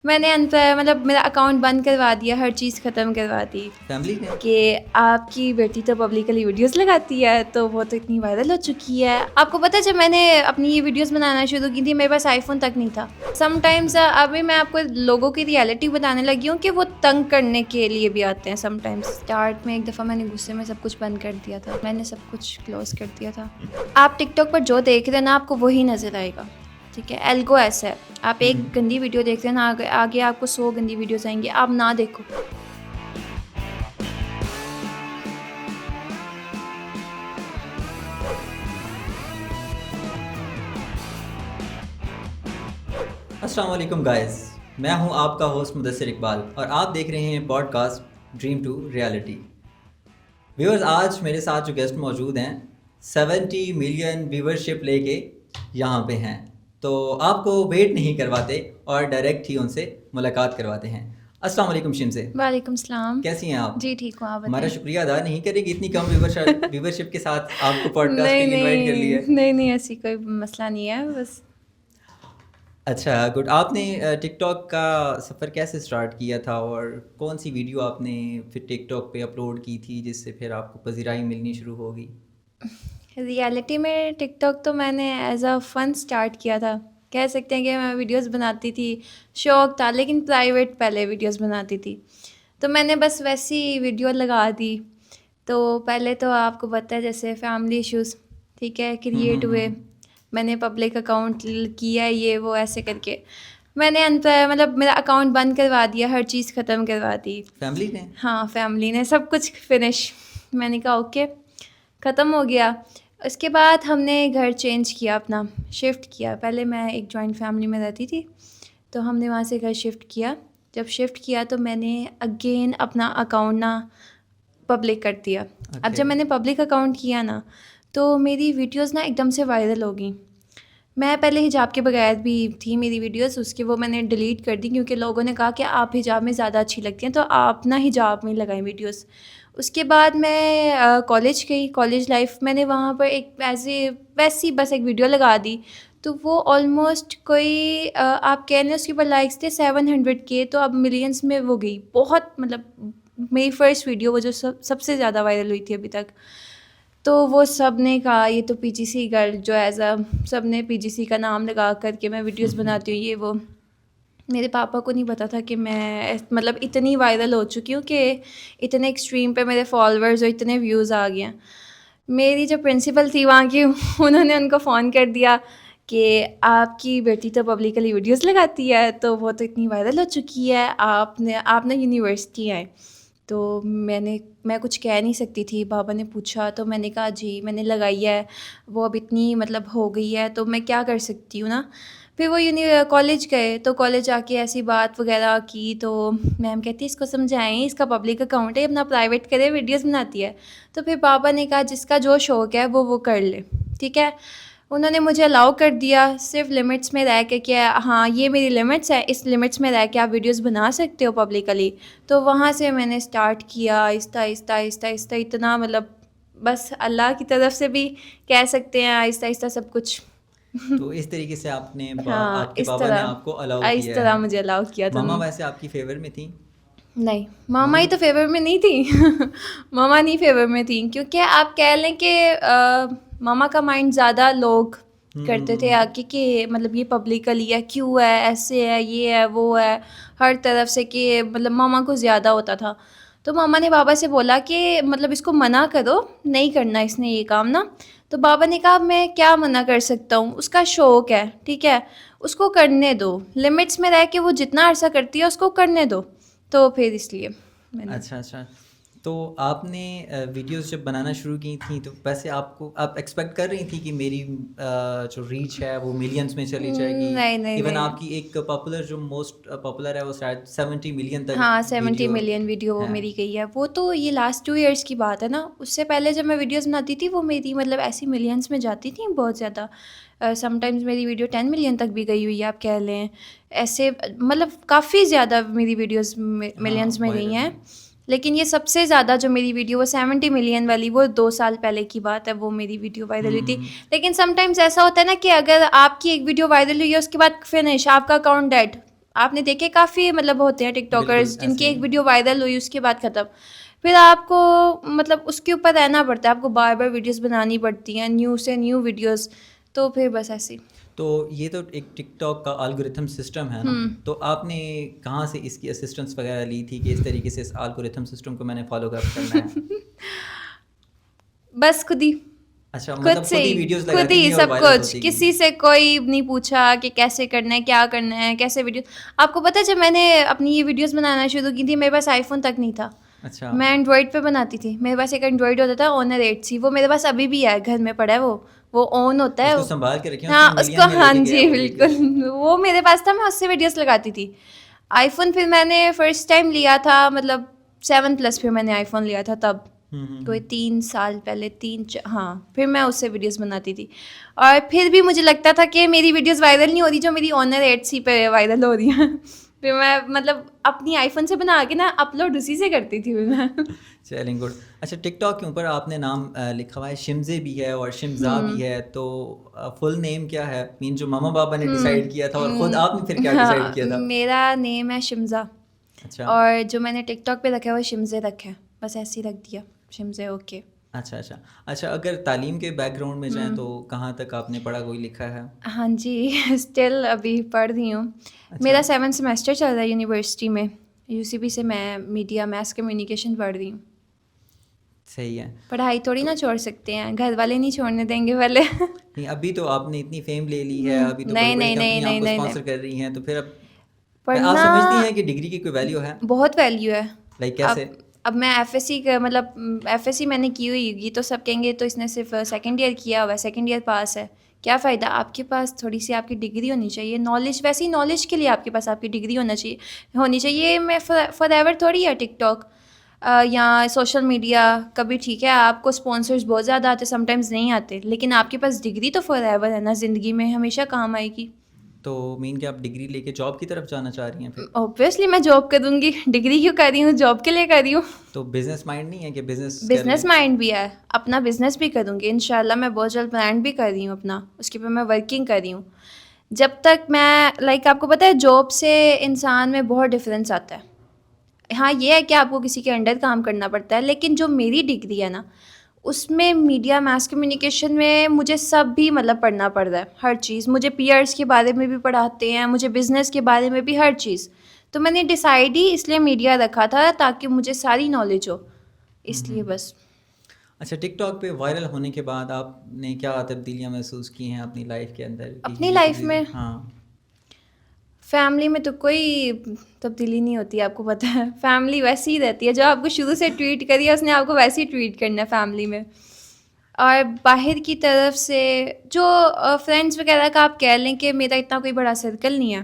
میں نے مطلب میرا اکاؤنٹ بند کروا دیا، ہر چیز ختم کروا دی فیملی نے کہ آپ کی بیٹی تو پبلکلی ویڈیوز لگاتی ہے، تو وہ تو اتنی وائرل ہو چکی ہے. آپ کو پتہ ہے جب میں نے اپنی یہ ویڈیوز بنانا شروع کی تھی میرے پاس آئی فون تک نہیں تھا. سم ٹائمز ابھی میں آپ کو لوگوں کی ریالٹی بتانے لگی ہوں کہ وہ تنگ کرنے کے لیے بھی آتے ہیں. سم ٹائمز اسٹارٹ میں ایک دفعہ میں نے غصے میں سب کچھ بند کر دیا تھا، میں نے سب کچھ کلوز کر دیا تھا. آپ ٹک ٹاک پر جو دیکھ رہے ہیں نا آپ کو وہی نظر آئے گا، ٹھیک ہے. ایلگو ایسا ہے، آپ ایک گندی ویڈیو دیکھتے ہیں نا آگے آپ کو 100 گندی ویڈیوز آئیں گی، آپ نہ دیکھو. السلام علیکم گائز، میں ہوں آپ کا ہوسٹ مدثر اقبال اور آپ دیکھ رہے ہیں podcast dream to reality. Viewers, آج میرے ساتھ جو گیسٹ موجود ہیں 70 ملین ویورشپ لے کے یہاں پہ ہیں، تو آپ کو ویٹ نہیں کرواتے اور ڈائریکٹ ہی ان سے ملاقات کرواتے ہیں. السلام علیکم شم سے. وعلیکم السلام. کیسی ہیں آپ؟ جی ٹھیک ہوں، آپ ہمارا بتائیں. شکریہ ادا نہیں کرے گی، اتنی کم ویورشپ کے ساتھ آپ کو پوڈ کاسٹ کے نہیں لیے انوائٹ کر لیا ہے. نہیں ایسی کوئی مسئلہ نہیں ہے، بس. اچھا گڈ. آپ نے ٹک ٹاک کا سفر کیسے اسٹارٹ کیا تھا اور کون سی ویڈیو آپ نے پھر ٹک ٹاک پہ اپلوڈ کی تھی جس سے پھر آپ کو پذیرائی ملنی شروع ہوگی؟ ریالٹی میں ٹک ٹاک تو میں نے ایز اے فن اسٹارٹ کیا تھا، کہہ سکتے ہیں کہ میں ویڈیوز بناتی تھی، شوق تھا، لیکن پرائیویٹ پہلے ویڈیوز بناتی تھی. تو میں نے بس ویسی ویڈیو لگا دی. تو پہلے تو آپ کو پتہ ہے جیسے فیملی ایشوز، ٹھیک ہے، کریٹ ہوئے. میں نے پبلک اکاؤنٹ کیا یہ وہ ایسے کر کے میں نے مطلب میرا اکاؤنٹ بند کروا دیا، ہر چیز ختم کروا دی. فیملی نے؟ ہاں، فیملی نے سب کچھ فنش. میں نے کہا اوکے، ختم ہو گیا. اس کے بعد ہم نے گھر چینج کیا، اپنا شفٹ کیا. پہلے میں ایک جوائنٹ فیملی میں رہتی تھی، تو ہم نے وہاں سے گھر شفٹ کیا. جب شفٹ کیا تو میں نے اگین اپنا اکاؤنٹ نا پبلک کر دیا. اب جب میں نے پبلک اکاؤنٹ کیا نا تو میری ویڈیوز نا ایک دم سے وائرل ہو گئیں. میں پہلے حجاب کے بغیر بھی تھی میری ویڈیوز، اس کے وہ میں نے ڈیلیٹ کر دی کیونکہ لوگوں نے کہا کہ آپ حجاب میں زیادہ اچھی لگتی ہیں تو آپ نا حجاب میں لگائیں ویڈیوز. اس کے بعد میں کالج گئی، کالج لائف میں نے وہاں پر ایک ویسی بس ایک ویڈیو لگا دی. تو وہ آلموسٹ کوئی آپ کہہ لیں اس کے اوپر لائکس تھے 700K، تو اب ملینس میں وہ گئی. بہت مطلب میری فرسٹ ویڈیو وہ جو سب سے زیادہ وائرل ہوئی تھی ابھی تک. تو وہ سب نے کہا یہ تو پی جی سی گرل جو ایز اے سب نے پی جی سی کا نام لگا کر کے میں ویڈیوز بناتی ہوں یہ وہ. میرے پاپا کو نہیں پتا تھا کہ میں مطلب اتنی وائرل ہو چکی ہوں کہ اتنے ایکسٹریم پہ میرے فالوورز اور اتنے ویوز آ گئے ہیں. میری جو پرنسپل تھی وہاں کی انہوں نے ان کو فون کر دیا کہ آپ کی بیٹی تو پبلکلی ویڈیوز لگاتی ہے، تو وہ تو اتنی وائرل ہو چکی ہے، آپ نے یونیورسٹی آئے. تو میں کچھ کہہ نہیں سکتی تھی. بابا نے پوچھا تو میں نے کہا جی میں نے لگائی ہے، وہ اب اتنی مطلب ہو گئی ہے تو میں کیا کر سکتی ہوں نا. پھر وہ کالج گئے تو کالج آ کے ایسی بات وغیرہ کی تو میم کہتی ہے اس کو سمجھائیں، اس کا پبلک اکاؤنٹ ہے، اپنا پرائیویٹ کرے، ویڈیوز بناتی ہے. تو پھر پاپا نے کہا جس کا جو شوق ہے وہ کر لے، ٹھیک ہے. انہوں نے مجھے الاؤ کر دیا صرف لمٹس میں رہ کے کہ ہاں یہ میری لمٹس ہے، اس لمٹس میں رہ کے آپ ویڈیوز بنا سکتے ہو پبلکلی. تو وہاں سے میں نے اسٹارٹ کیا آہستہ آہستہ آہستہ آہستہ اتنا مطلب بس اللہ کی طرف سے بھی کہہ سکتے ہیں آہستہ آہستہ سب کچھ. تو اس طریقے سے آپ نے ہاں آپ کے اس بابا نے طرح آپ کو الاؤ اس کیا طرح ہے. مجھے الاؤ کیا تھا. ماما ویسے آپ کی فیور میں تھیں؟ نہیں، ماما ہی تو فیور میں نہیں تھی. ماما نہیں فیور میں تھیں کیونکہ آپ کہہ لیں کہ ماما کا مائنڈ زیادہ لوگ کرتے تھے آگے کہ مطلب یہ پبلکلی ہے، کیوں ہے، ایسے ہے، یہ ہے، وہ ہے، ہر طرف سے کہ مطلب ماما کو زیادہ ہوتا تھا. تو ماما نے بابا سے بولا کہ مطلب اس کو منع کرو، نہیں کرنا اس نے یہ کام نا. تو بابا نے کہا میں کیا منع کر سکتا ہوں، اس کا شوق ہے، ٹھیک ہے، اس کو کرنے دو، لمٹس میں رہ کے وہ جتنا عرصہ کرتی ہے اس کو کرنے دو. تو پھر اس لیے میں نے اچھا. تو آپ نے ویڈیوز جب بنانا شروع کی تھیں تو ویسے آپ ایکسپیکٹ کر رہی تھی کہ میری جو ریچ ہے وہ ملینس میں چلی جائے گی؟ نہیں ایون آپ کی ایک پاپولر جو موسٹ پاپولر ہے وہ شاید 70 ملین تک. ہاں 70 ملین ویڈیو وہ میری گئی ہے. وہ تو یہ لاسٹ 2 ایئرس کی بات ہے نا. اس سے پہلے جب میں ویڈیوز بناتی تھی وہ میری مطلب ایسی ملینس میں جاتی تھیں بہت زیادہ. سم ٹائمز میری ویڈیو 10 ملین تک بھی گئی ہوئی ہے آپ کہہ لیں. ایسے مطلب کافی زیادہ میری ویڈیوز ملینس میں گئی ہیں. لیکن یہ سب سے زیادہ جو میری ویڈیو وہ 70 ملین والی وہ 2 سال پہلے کی بات ہے، وہ میری ویڈیو وائرل ہوئی تھی. لیکن سم ٹائمز ایسا ہوتا ہے نا کہ اگر آپ کی ایک ویڈیو وائرل ہوئی ہے اس کے بعد فنش، آپ کا اکاؤنٹ ڈیڈ، آپ نے دیکھے کافی مطلب ہوتے ہیں ٹک ٹاکرز بالکل جن کی ایسے ایک ویڈیو وائرل ہوئی اس کے بعد ختم. پھر آپ کو مطلب اس کے اوپر رہنا پڑتا ہے, آپ کو بار بار ویڈیوز بنانی پڑتی ہیں, نیو سے نیو ویڈیوز. تو پھر بس ایسی. تو یہ تو ایک ٹک ٹاک کا الگوریتھم سسٹم ہے نا, تو آپ نے کہاں سے اس کی اسسٹنس وغیرہ لی تھی کہ اس طریقے سے اس الگوریتھم سسٹم کو میں نے فالو کرنا ہے؟ بس خود ہی, اچھا, خود مطلب سے خود ہی ہی, ویڈیوز خود لگاتی ہی گئی اور سب وائرل کچھ. ہوتی کسی گئی. سے کوئی نہیں پوچھا کہ کیسے کرنا ہے, کیا کرنا ہے, کیسے ویڈیو. آپ کو پتہ ہے جب میں نے اپنی یہ ویڈیوز بنانا شروع کی تھی میرے پاس آئی فون تک نہیں تھا. اچھا, میں اینڈرائڈ پہ بناتی تھی. میرے پاس ایک اینڈرائڈ ہوتا تھا Honor 8C, وہ میرے پاس ابھی بھی ہے, گھر میں پڑا ہے, وہ آن ہوتا ہے. اس کو سنبھال کے رکھیں, اس ہاں میں اس ملین کو, میں لے ہاں کے گیا جی وہ ویڈیوز. بالکل, وہ میرے پاس تھا, میں اس سے ویڈیوز لگاتی تھی. آئی فون پھر میں نے فرسٹ ٹائم لیا تھا مطلب 7+ پھر میں نے آئی فون لیا تھا تب, کوئی 3 سال پہلے, 3 پھر میں اس سے ویڈیوز بناتی تھی. اور پھر بھی مجھے لگتا تھا کہ میری ویڈیوز وائرل نہیں ہو رہی جو میری Honor 8C پہ وائرل ہو رہی ہیں. پھر میں مطلب اپنی آئی فون سے بنا کے نا اپلوڈ اسی سے کرتی تھی میں. چیلنگ گڈ. اچھا, ٹک ٹاک کے اوپر آپ نے نام لکھا ہوا ہے شمزے بھی ہے اور شمزا بھی ہے, تو فل نیم کیا ہے؟ مین جو ماما بابا نے ڈیسائیڈ کیا تھا, اور خود آپ نے پھر کیا ڈیسائیڈ کیا تھا؟ میرا نیم ہے شمزا, اچھا, اور جو میں نے ٹک ٹاک پہ رکھا ہے وہ شمزے رکھا ہے, بس ایسے ہی رکھ دیا شمزے. اوکے. اچھا اچھا اچھا. اگر تعلیم کے بیک گراؤنڈ میں جائیں تو کہاں تک آپ نے پڑھا, کوئی لکھا ہے؟ ہاں جی, اسٹل ابھی پڑھ رہی ہوں. میرا 7 سیمسٹر چل رہا ہے یونیورسٹی میں, UCB سے. میں میڈیا میس کمیونیکیشن پڑھ رہی ہوں. صحیح ہے. پڑھائی تھوڑی نہ چھوڑ سکتے ہیں, گھر والے نہیں چھوڑنے دیں گے پہلے. نہیں, ابھی تو آپ نے اتنی فیم لے لی ہے, ابھی تو بڑی نہیں بڑی نہیں نہیں کمپنیاں آپ نہیں کو نہیں اسپانسر نہیں, کر رہی ہیں, تو پھر اب آپ پڑھنا سمجھتی ہیں کہ ڈگری کی کوئی ویلیو ہے؟ بہت ویلیو ہے. لائک کیسے؟ اب میں FSC کا مطلب FSC میں نے کی ہوئی ہوگی تو سب کہیں گے تو اس نے صرف سیکنڈ ایئر کیا ہوا ہے, سیکنڈ ایئر پاس ہے. کیا فائدہ, آپ کے پاس تھوڑی سی آپ کی ڈگری ہونی چاہیے, نالج. ویسی نالج کے لیے آپ کے پاس آپ کی ڈگری ہونی چاہیے. میں فار ایور تھوڑی ہے ٹک ٹاک یا سوشل میڈیا. کبھی ٹھیک ہے آپ کو اسپانسرز بہت زیادہ آتے, سم ٹائمز نہیں آتے, لیکن آپ کے پاس ڈگری تو فار ایور ہے نا, زندگی میں ہمیشہ کام آئے گی. تو مین کہ آپ ڈگری لے کے جاب کی طرف جانا چاہ رہی ہیں پھر؟ اوبویسلی میں جاب کروں گی, ڈگری کیوں کر رہی ہوں, جاب کے لیے کر رہی ہوں. تو بزنس مائنڈ نہیں ہے کہ بزنس کر لیں؟ بزنس مائنڈ بھی ہے, اپنا بزنس بھی کروں گی انشاءاللہ. میں بہت جلد پلان بھی کر رہی ہوں اپنا, اس کے اوپر میں ورکنگ کر رہی ہوں. جب تک میں لائک آپ کو پتہ ہے جاب سے انسان میں بہت ڈفرینس آتا ہے. ہاں یہ ہے کہ آپ کو کسی کے انڈر کام کرنا پڑتا ہے, لیکن جو میری ڈگری ہے نا اس میں میڈیا میس کمیونیکیشن میں مجھے سب بھی مطلب پڑھنا پڑ رہا ہے, ہر چیز. مجھے پیئرس کے بارے میں بھی پڑھاتے ہیں, مجھے بزنس کے بارے میں بھی, ہر چیز. تو میں نے ڈیسائیڈ ہی اس لیے میڈیا رکھا تھا تاکہ مجھے ساری نالج ہو, اس لیے بس. اچھا, ٹک ٹاک پہ وائرل ہونے کے بعد آپ نے کیا تبدیلیاں محسوس کی ہیں اپنی لائف کے اندر؟ اپنی لائف میں ہاں, فیملی میں تو کوئی تبدیلی نہیں ہوتی, آپ کو پتہ ہے. فیملی ویسی ہی رہتی ہے, جو آپ کو شروع سے ٹریٹ کری ہے اس نے آپ کو ویسے ہی ٹریٹ کرنا ہے فیملی میں. اور باہر کی طرف سے جو فرینڈس وغیرہ کا آپ کہہ لیں کہ میرا اتنا کوئی بڑا سرکل نہیں ہے.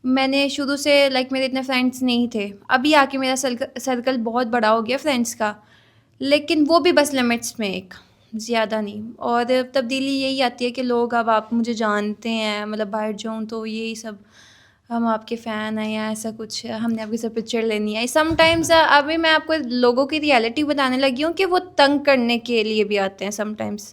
میں نے شروع سے لائک میرے اتنے فرینڈس نہیں تھے, ابھی آ کے میرا سرکل بہت بڑا ہو گیا فرینڈس کا, لیکن وہ بھی بس لمٹس میں, ایک زیادہ نہیں. اور تبدیلی یہی آتی ہے کہ لوگ اب آپ مجھے جانتے ہیں, مطلب باہر جاؤں تو یہی سب ہم آپ کے فین ہیں یا ایسا کچھ, ہم نے آپ کے ساتھ پکچر لینی ہے. سم ٹائمز ابھی میں آپ کو لوگوں کی ریئلٹی بتانے لگی ہوں کہ وہ تنگ کرنے کے لیے بھی آتے ہیں سم ٹائمز.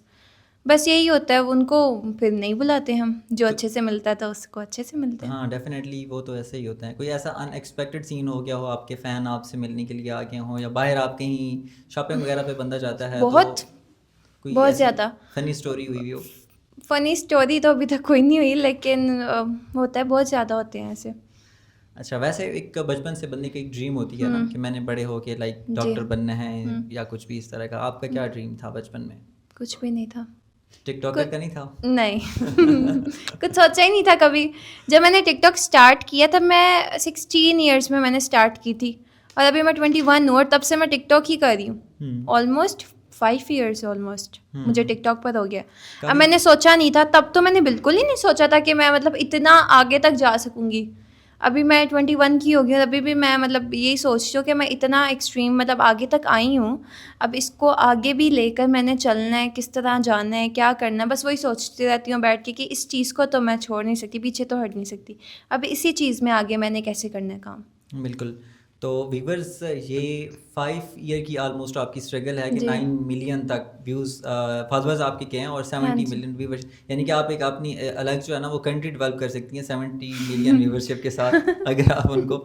بس یہی ہوتا ہے, ان کو پھر نہیں بلاتے ہم, جو اچھے سے ملتا ہے تو اس کو اچھے سے ملتے ہیں. ہاں ڈیفینیٹلی وہ تو ایسے ہی ہوتا ہے. کوئی ایسا ان ایکسپیکٹڈ سین ہو گیا ہو, آپ کے فین آپ سے ملنے کے لیے آ گئے ہوں, یا باہر آپ کہیں شاپنگ وغیرہ پہ بندہ جاتا ہے تو بہت کوئی بہت ایسی زیادہ فنی اسٹوری ہوئی ہو؟ فنی اسٹوری تو ابھی تک کوئی نہیں ہوئی, لیکن ہوتا ہے, بہت زیادہ ہوتے ہیں ایسے. اچھا, ویسے ایک بچپن سے بندے کی ایک ڈریم ہوتی ہے نا کہ میں نے بڑے ہو کے لائک جی ڈاکٹر بننا ہے یا کچھ بھی اس طرح کا. آپ کا کیا ڈریم تھا بچپن میں؟ کچھ بھی نہیں تھا. ٹک ٹاکر کا نہیں تھا؟ نہیں کچھ سوچا ہی نہیں تھا کبھی. جب میں نے ٹک ٹاک اسٹارٹ کیا تب میں 16 ایئرس میں نے اسٹارٹ کی تھی, اور ابھی میں 21 ہوں, اور تب سے میں ٹک ٹاک ہی کر رہی ہوں. آلموسٹ 5 ایئرس آلموسٹ مجھے ٹک ٹاک پر ہو گیا. اب میں نے سوچا نہیں تھا تب, تو میں نے بالکل ہی نہیں سوچا تھا کہ میں مطلب اتنا آگے تک جا سکوں گی. ابھی میں 21 کی ہو گئی, اور ابھی بھی میں مطلب یہی سوچتی ہوں کہ میں اتنا ایکسٹریم مطلب آگے تک آئی ہوں. اب اس کو آگے بھی لے کر میں نے چلنا ہے, کس طرح جانا ہے, کیا کرنا ہے, بس وہی سوچتی رہتی ہوں بیٹھ کے کہ اس چیز کو تو میں چھوڑ نہیں سکتی, پیچھے تو ہٹ نہیں سکتی. اب اسی چیز میں آگے میں نے کیسے کرنا ہے کام. بالکل. تو ویورز یہ 5 ایئر کی آلموسٹ آپ کی اسٹرگل ہے کہ 9 ملین تک ویوز فالوورز آپ کے کہیں اور 70 ملین ویورز، یعنی کہ آپ ایک اپنی الگ جو ہے نا وہ کنٹری ڈیولپ کر سکتی ہیں 70 ملین ویورشپ کے ساتھ اگر آپ ان کو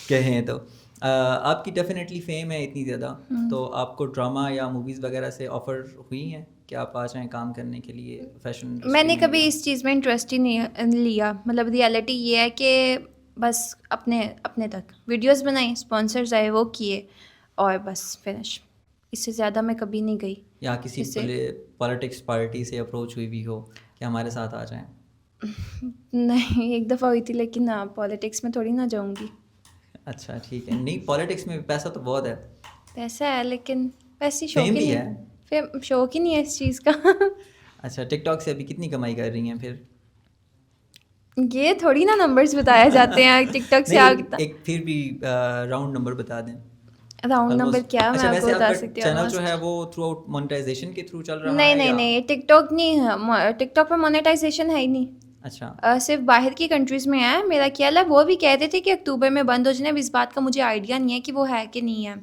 کہیں تو. آپ کی ڈیفینیٹلی فیم ہے اتنی زیادہ، تو آپ کو ڈرامہ یا موویز وغیرہ سے آفر ہوئی ہیں کہ آپ آ جائیں کام کرنے کے لیے فیشن؟ میں نے کبھی اس چیز میں انٹرسٹ ہی نہیں لیا. مطلب ریالٹی یہ ہے کہ بس اپنے تک ویڈیوز بنائیں، اسپانسرز آئے وہ کیے اور بس فنش. اس سے زیادہ میں کبھی نہیں گئی. یا کسی پالیٹکس پارٹی سے اپروچ ہوئی بھی ہو کہ ہمارے ساتھ آ جائیں؟ نہیں، ایک دفعہ ہوئی تھی لیکن پالیٹکس میں تھوڑی نہ جاؤں گی. اچھا ٹھیک ہے. نہیں پالیٹکس میں پیسہ تو بہت ہے. پیسہ ہے لیکن ویسی شوق فیم ہی بھی نہیں ہے. پھر شوق ہی نہیں ہے اس چیز کا. اچھا ٹک ٹاک سے ابھی کتنی کمائی کر رہی ہیں پھر؟ یہ تھوڑی نا نمبرز بتایا جاتے ہیں ٹک ٹاک سے. ایک پھر بھی راؤنڈ نمبر بتا دیں. راؤنڈ نمبر کیا میں آپ کو بتا سکتی ہوں. چینل جو ہے وہ تھرو آؤٹ مونیٹائزیشن کے تھرو چل رہا ہے؟ نہیں ٹک ٹاک نہیں ہے. ٹک ٹاک پہ مونیٹائزیشن ہے ہی نہیں. اچھا صرف باہر کی کنٹریز میں ہے. میرا خیال ہے وہ بھی کہتے تھے کہ اکتوبر میں بند ہو جائے. اب اس بات کا مجھے آئیڈیا نہیں ہے کہ وہ ہے کہ نہیں ہے.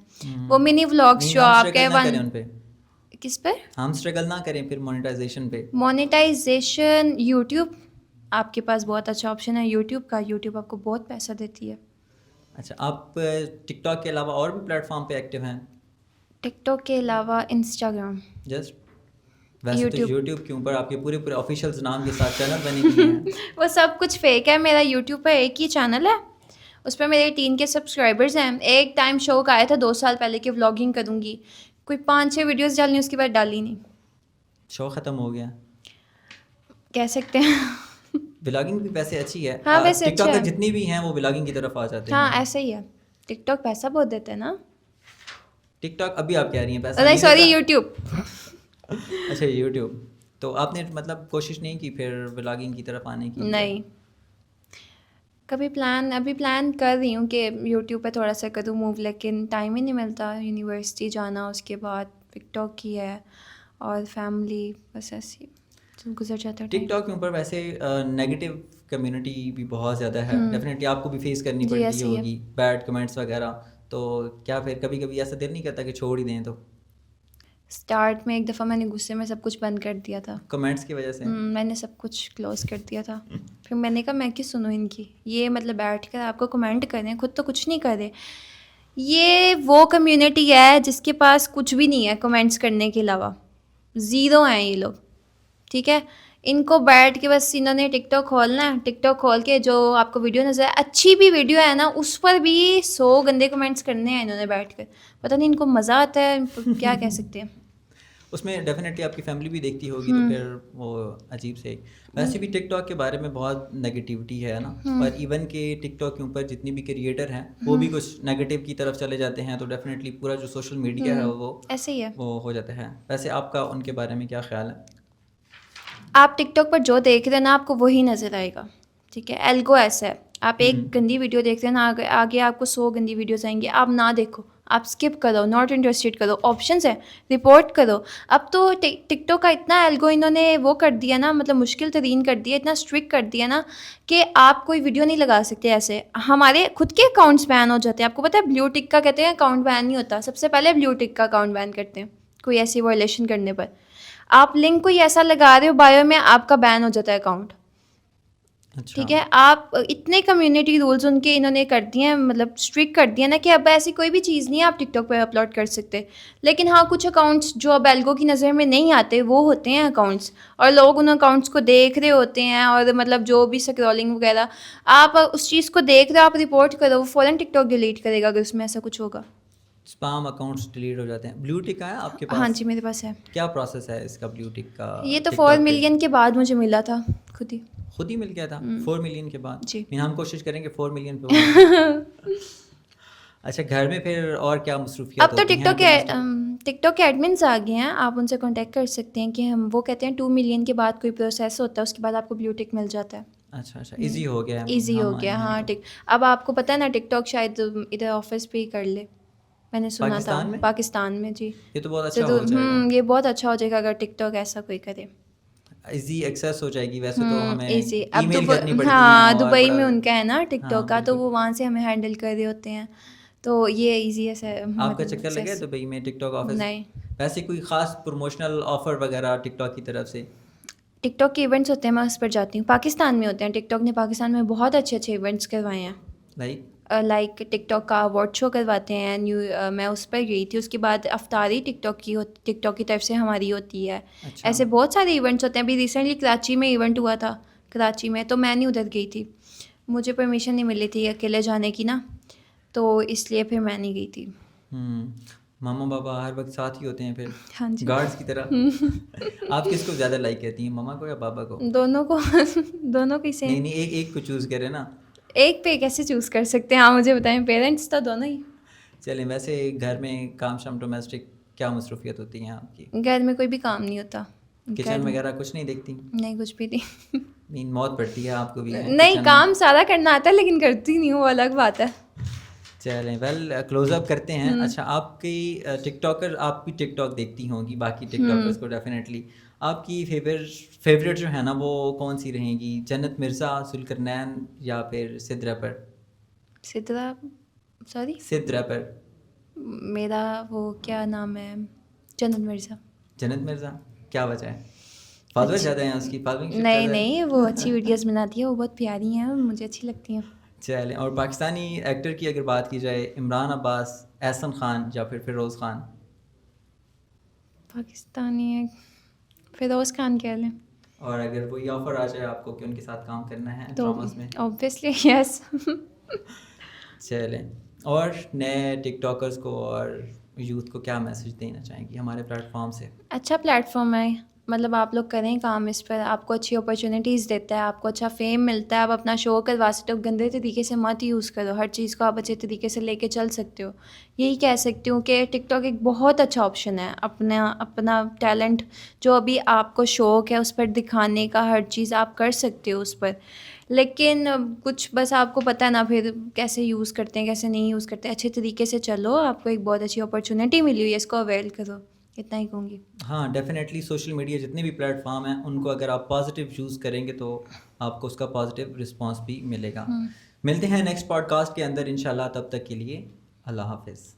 وہ منی ولاگس جو آپ کے کس پہ ہم اسٹرگل نہ کریں پھر مونیٹائزیشن پہ. مونیٹائزیشن یوٹیوب آپ کے پاس بہت اچھا آپشن ہے یوٹیوب کا. یوٹیوب آپ کو بہت پیسہ دیتی ہے. اچھا آپ ٹک ٹاک کے علاوہ اور بھی پلیٹ فارم پہ ایکٹیو ہیں؟ ٹک ٹاک کے علاوہ انسٹاگرام. جسٹ ویسے تو یوٹیوب کے اوپر آپ کے پورے آفیشیلز نام کے ساتھ چینل بنے ہوئے ہیں. وہ سب کچھ فیک ہے. میرا یوٹیوب پہ ایک ہی چینل ہے, اس پہ میرے 18 کے سبسکرائبرز ہیں. ایک ٹائم شوق آیا تھا 2 سال پہلے کہ ولاگنگ کروں گی, کوئی 5-6 ویڈیوز ڈالنی, اس کے بعد ڈالی نہیں. شو ختم ہو گیا کہہ سکتے ہیں. ولاگنگ بھی ویسے اچھی ہے. ہاں ویسے ٹک ٹاک جتنی بھی ہیں وہ ولاگنگ کی طرف آ جاتے ہیں. ہاں ایسا ہی ہے. ٹک ٹاک پیسہ بہت دیتے ہیں نا. ٹک ٹاک ابھی آپ کہہ رہی ہیں پیسہ نہیں سوری یوٹیوب. اچھا یوٹیوب. تو آپ نے مطلب کوشش نہیں کی پھر ولاگنگ کی طرف آنے کی؟ نہیں کبھی ابھی پلان کر رہی ہوں کہ یوٹیوب پہ تھوڑا سا کروں موو, لیکن ٹائم ہی نہیں ملتا. یونیورسٹی جانا, اس کے بعد ٹک ٹاک کی ہے اور فیملی, بس ایسے گزر جاتا ہے. ٹک ٹاک کے اوپر ویسے نیگیٹو کمیونٹی بھی بہت زیادہ ہے. ڈیفینیٹلی آپ کو بھی فیس کرنی پڑتی ہوگی بیڈ کمنٹس وغیرہ. تو کیا پھر کبھی کبھی ایسا دل نہیں کرتا کہ چھوڑ ہی دیں؟ تو اسٹارٹ میں ایک دفعہ میں نے غصے میں سب کچھ بند کر دیا تھا کمنٹس کی وجہ سے. میں نے سب کچھ کلوز کر دیا تھا. پھر میں نے کہا میں کیا سنوں ان کی, یہ مطلب بیٹھ کر آپ کو کمنٹ کریں, خود تو کچھ نہیں کرے. یہ وہ کمیونٹی ہے جس کے پاس کچھ بھی نہیں ہے کمنٹس کرنے کے علاوہ, زیرو ہیں یہ لوگ. ٹھیک ہے, ان کو بیٹھ کے بس انہوں نے ٹک ٹاک کھولنا ہے. ٹک ٹاک کھول کے جو آپ کو ویڈیو نظر ہے, اچھی بھی ویڈیو ہے نا, اس پر بھی 100 گندے کمنٹس کرنے ہیں انہوں نے بیٹھ کر. پتہ نہیں ان کو مزہ آتا ہے, کیا کہہ سکتے ہیں. اس میں ڈیفینیٹلی آپ کی فیملی بھی دیکھتی ہوگی تو پھر وہ عجیب سے. ویسے بھی ٹک ٹاک کے بارے میں بہت نگیٹیوٹی ہے نا, اور ایون کہ ٹک ٹاک کے اوپر جتنی بھی کریٹر ہیں وہ بھی کچھ نیگیٹیو کی طرف چلے جاتے ہیں. تو ڈیفینیٹلی پورا جو سوشل میڈیا ہے وہ ایسے ہی ہے, وہ ہو جاتا ہے. ویسے آپ کا ان کے بارے میں کیا خیال ہے؟ آپ ٹک ٹاک پر جو دیکھ رہے ہیں نا آپ کو وہی نظر آئے گا. ٹھیک ہے, الگو ایسا ہے, آپ ایک گندی ویڈیو دیکھتے ہیں نا, آگے آپ کو 100 گندی ویڈیوز آئیں گے. آپ نہ دیکھو, آپ اسکپ کرو, ناٹ انٹرسٹیڈ کرو, آپشنس ہیں, رپورٹ کرو. اب تو ٹک ٹاک کا اتنا الگو انہوں نے وہ کر دیا نا, مطلب مشکل ترین کر دیا, اتنا اسٹرکٹ کر دیا نا کہ آپ کوئی ویڈیو نہیں لگا سکتے ایسے. ہمارے خود کے اکاؤنٹس بین ہو جاتے ہیں. آپ کو پتہ ہے بلیو ٹک کا کہتے ہیں اکاؤنٹ بین نہیں ہوتا, سب سے پہلے بلیو ٹک کا اکاؤنٹ بین کرتے ہیں کوئی ایسی وائلیشن کرنے پر. آپ لنک کوئی ایسا لگا رہے ہو بایو میں, آپ کا بین ہو جاتا ہے اکاؤنٹ. ٹھیک ہے, آپ اتنے کمیونٹی رولز ان کے انہوں نے کر دیے ہیں, مطلب اسٹرکٹ کر دیا نا کہ اب ایسی کوئی بھی چیز نہیں ہے آپ ٹک ٹاک پہ اپلوڈ کر سکتے. لیکن ہاں کچھ اکاؤنٹس جو اب ایلگو کی نظر میں نہیں آتے وہ ہوتے ہیں اکاؤنٹس, اور لوگ ان اکاؤنٹس کو دیکھ رہے ہوتے ہیں, اور مطلب جو بھی اسکرولنگ وغیرہ آپ اس چیز کو دیکھ رہے ہو, آپ رپورٹ کرو, وہ فوراً ٹک ٹاک ڈیلیٹ کرے گا اگر اس میں ایسا کچھ ہوگا. اسپام اکاؤنٹس ڈیلیٹ ہو جاتے ہیں. بلیو ٹک ہے آپ کے پاس؟ ہاں جی میرے پاس ہے. کیا پروسیس ہے اس کا بلیو ٹک کا؟ یہ تو 4 ملین کے بعد مجھے ملا تھا, خود ہی مل گیا تھا 4 ملین کے بعد. جی ہم کوشش کریں گے 4 ملین پہ. اچھا گھر میں پھر اور کیا مصروفیات اب تو ٹک ٹاک کے ایڈمنس آ گئے ہیں, آپ ان سے کانٹیکٹ کر سکتے ہیں کہ وہ کہتے ہیں 2 ملین کے بعد کوئی پروسیس ہوتا ہے, اس کے بعد آپ کو بلیو ٹک مل جاتا ہے. اچھا ایزی ہو گیا. ایزی ہو گیا ہاں. اب آپ کو پتہ ہے نا ٹک ٹاک شاید ادھر آفس پہ ہی کر لے, میں نے سنا تھا پاکستان میں. جی یہ تو بہت اچھا ہو جائے گا. یہ بہت اچھا ہو جائے گا اگر ٹک ٹاک ایسا کوئی کرے. ایزی ایکسیس ہو جائے گی. ویسے تو ہمیں ایزی, ای میل کرنی پڑتی ہے. ہاں دبئی میں ان کا ہے نا ٹک ٹاک کا, تو وہ وہاں سے ہمیں ہینڈل کر رہے ہوتے ہیں. تو یہ ایزی ہے. آپ کا چکر لگا ہے دبئی میں ٹک ٹاک آفس؟ نہیں. ویسے کوئی خاص پروموشنل آفر وغیرہ ٹک ٹاک کی طرف سے؟ ٹک ٹاک کے ایونٹس ہوتے ہیں, میں اس پر جاتی ہوں. پاکستان میں ہوتے ہیں, ٹک ٹاک نے پاکستان میں بہت اچھے اچھے ایونٹس کروائے ہیں. لائک ٹک ٹاک کا اوارڈ شو کرواتے ہیں, میں اس پر گئی تھی. اس کے بعد افطاری ٹک ٹاک کی طرف سے ہماری ہوتی ہے. ایسے بہت سارے ایونٹس ہوتے ہیں. ابھی ریسنٹلی کراچی میں ایونٹ ہوا تھا کراچی میں, تو میں نہیں ادھر گئی تھی, مجھے پرمیشن نہیں ملی تھی اکیلے جانے کی نا, تو اس لیے پھر میں نہیں گئی تھی. ماما بابا ہر وقت ساتھ ہی ہوتے ہیں پھر. ہاں جی, گارڈز کی طرح. آپ کس کو زیادہ لائک کرتی ہیں, ماما کو یا بابا کو؟ دونوں کو. دونوں کی سیم. نہیں ایک کو چوز کرے نا. ایک پہ کیسے چوز کر سکتے ہیں آپ مجھے بتائیں, پیرنٹس تو دونوں ہی. چلیں, ویسے گھر میں کام شام ڈومیسٹک کیا مصروفیت ہوتی ہیں آپ کی؟ گھر میں کوئی بھی کام نہیں ہوتا. کچن وغیرہ کچھ نہیں دیکھتی؟ نہیں, کچھ بھی نہیں. موت پڑتی ہے آپ کو بھی؟ نہیں, کام سارا کرنا آتا ہے لیکن کرتی نہیں ہوں, وہ الگ بات ہے. چلیں ویل کلوز اپ کرتے ہیں. اچھا, آپ کی ٹک ٹاکر, آپ بھی ٹک ٹاک دیکھتی ہوں گی باقی ٹک ٹاکرس کو ڈیفینیٹلی. آپ کی فیوریٹ جو ہے نا وہ کون سی رہیں گی؟ جنت مرزا, ذوالقرنین, یا پھر سدھ ریپر؟ سدھ ریپر. میرا وہ کیا نام ہے, جنت مرزا. جنت مرزا, کیا وجہ ہے؟ فالوور زیادہ ہیں اس کی؟ فالوئنگ نہیں, وہ اچھی ویڈیوز بناتی ہے, وہ بہت پیاری ہیں, مجھے اچھی لگتی ہیں. چلیں, اور پاکستانی ایکٹر کی اگر بات کی جائے, عمران عباس, احسن خان, یا پھر فیروز خان؟ پاکستانی فیروز خان کہہ لیں. اور اگر کوئی آفر آ جائے آپ کو کہ ان کے ساتھ کام کرنا ہے ڈراماز میں؟ اوبویسلی یس. چلیں, اور نئے ٹک ٹاکرز کو اور یوتھ کو کیا میسج دینا چاہیں گی ہمارے پلیٹ فارم سے؟ اچھا پلیٹ فارم ہے, مطلب آپ لوگ کریں کام اس پر, آپ کو اچھی اپرچونیٹیز دیتا ہے, آپ کو اچھا فیم ملتا ہے, آپ اپنا شو کروا سکتے ہو. گندے طریقے سے مت یوز کرو, ہر چیز کو آپ اچھے طریقے سے لے کے چل سکتے ہو. یہی کہہ سکتی ہوں کہ ٹک ٹاک ایک بہت اچھا آپشن ہے. اپنا ٹیلنٹ جو ابھی آپ کو شوق ہے اس پر دکھانے کا, ہر چیز آپ کر سکتے ہو اس پر. لیکن کچھ بس آپ کو پتہ ہے نا پھر کیسے یوز کرتے ہیں کیسے نہیں یوز کرتے. اچھے طریقے سے چلو, آپ کو ایک بہت اچھی اپرچونیٹی ملی ہوئی ہے, اس کو اویل کرو, اتنا ہی کہوں گی. ہاں ڈیفینیٹلی, سوشل میڈیا جتنے بھی پلیٹ فارم ہیں ان کو اگر آپ پازیٹیو یوز کریں گے تو آپ کو اس کا پازیٹیو رسپانس بھی ملے گا. ملتے ہیں نیکسٹ پوڈ کاسٹ کے اندر انشاءاللہ, تب تک کے لیے اللہ حافظ.